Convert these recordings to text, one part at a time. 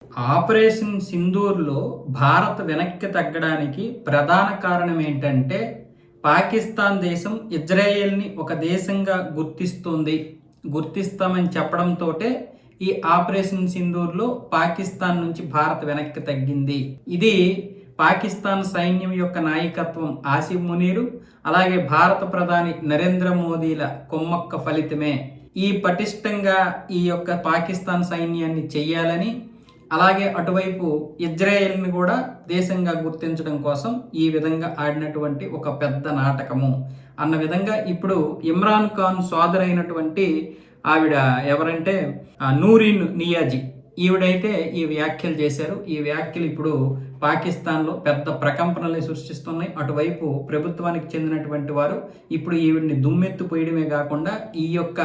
Operation సింధూర్‌లో Bharat వెనక్కి తగ్గడానికి ప్రధాన కారణం ఏంటంటే, పాకిస్తాన్ దేశం ఇజ్రాయెల్‌ని ఒక దేశంగా గుర్తిస్తుంది. గుర్తిస్తామని చెప్పడంతోటే ఈ ఆపరేషన్ సింధూర్‌లో పాకిస్తాన్ నుంచి భారత్ వెనక్కి తగ్గింది. ఇది పాకిస్తాన్ సైన్యం యొక్క నాయకత్వం ఆసిఫ్ మునీరు, అలాగే భారత ప్రధాని నరేంద్ర మోదీల కుమ్మక్క ఫలితమే. ఈ పటిష్టంగా ఈ యొక్క పాకిస్తాన్ సైన్యాన్ని చెయ్యాలని, అలాగే అటువైపు ఇజ్రాయెల్ని కూడా దేశంగా గుర్తించడం కోసం ఈ విధంగా ఆడినటువంటి ఒక పెద్ద నాటకము అన్న విధంగా ఇప్పుడు ఇమ్రాన్ ఖాన్ సోదరైనటువంటి ఆవిడ ఎవరంటే నూరిన్ నియాజీ, ఈవిడైతే ఈ వ్యాఖ్యలు చేశారు. ఈ వ్యాఖ్యలు ఇప్పుడు పాకిస్తాన్లో పెద్ద ప్రకంపనలు సృష్టిస్తున్నాయి. అటువైపు ప్రభుత్వానికి చెందినటువంటి వారు ఇప్పుడు ఈవిడిని దుమ్మెత్తిపోయడమే కాకుండా ఈ యొక్క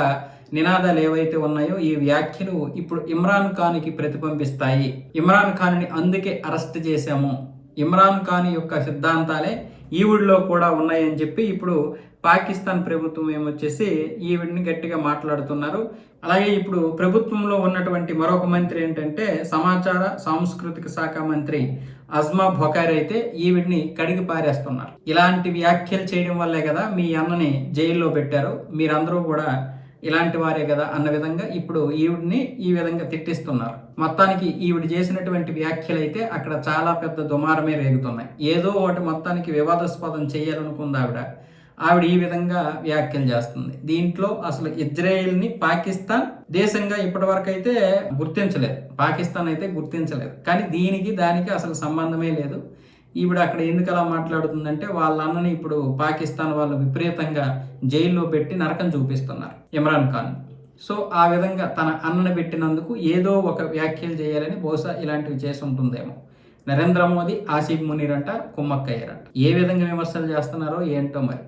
నినాదాలు ఏవైతే ఉన్నాయో ఈ వ్యాఖ్యలు ఇప్పుడు ఇమ్రాన్ ఖాన్కి ప్రతిబింబిస్తాయి. ఇమ్రాన్ ఖాన్ని అందుకే అరెస్ట్ చేశాము, ఇమ్రాన్ ఖాన్ యొక్క సిద్ధాంతాలే ఈవిడిలో కూడా ఉన్నాయని చెప్పి ఇప్పుడు పాకిస్తాన్ ప్రభుత్వం ఏమొచ్చేసి ఈవిడిని గట్టిగా మాట్లాడుతున్నారు. అలాగే ఇప్పుడు ప్రభుత్వంలో ఉన్నటువంటి మరొక మంత్రి ఏంటంటే సమాచార సాంస్కృతిక శాఖ మంత్రి అజ్మా బొకారి అయితే ఈవిడిని కడిగి పారేస్తున్నారు. ఇలాంటి వ్యాఖ్యలు చేయడం వల్లే కదా మీ అన్నని జైల్లో పెట్టారు, మీరందరూ కూడా ఇలాంటి వారే కదా అన్న విధంగా ఇప్పుడు ఈవిడిని ఈ విధంగా తిట్టిస్తున్నారు. మొత్తానికి ఈవిడ చేసినటువంటి వ్యాఖ్యలు అయితే అక్కడ చాలా పెద్ద దుమారమే రేగుతున్నాయి. ఏదో ఒకటి మొత్తానికి వివాదాస్పదం చేయాలనుకుంది ఆవిడ ఈ విధంగా వ్యాఖ్యలు చేస్తుంది. దీంట్లో అసలు ఇజ్రాయెల్ని పాకిస్తాన్ దేశంగా ఇప్పటివరకు అయితే గుర్తించలేదు, పాకిస్తాన్ అయితే గుర్తించలేదు. కానీ దీనికి దానికి అసలు సంబంధమే లేదు. ఈవిడ అక్కడ ఎందుకు అలా మాట్లాడుతుందంటే వాళ్ళ అన్నని ఇప్పుడు పాకిస్తాన్ వాళ్ళు విపరీతంగా జైల్లో పెట్టి నరకం చూపిస్తున్నారు ఇమ్రాన్ ఖాన్. సో ఆ విధంగా తన అన్నని పెట్టినందుకు ఏదో ఒక వ్యాఖ్యలు చేయాలని బహుశా ఇలాంటివి చేసి ఉంటుందేమో. నరేంద్ర మోదీ ఆసిఫ్ మునీర్ అంట కుమ్మక్కయ్యారంట. ఏ విధంగా విమర్శలు చేస్తున్నారో ఏంటో మరి.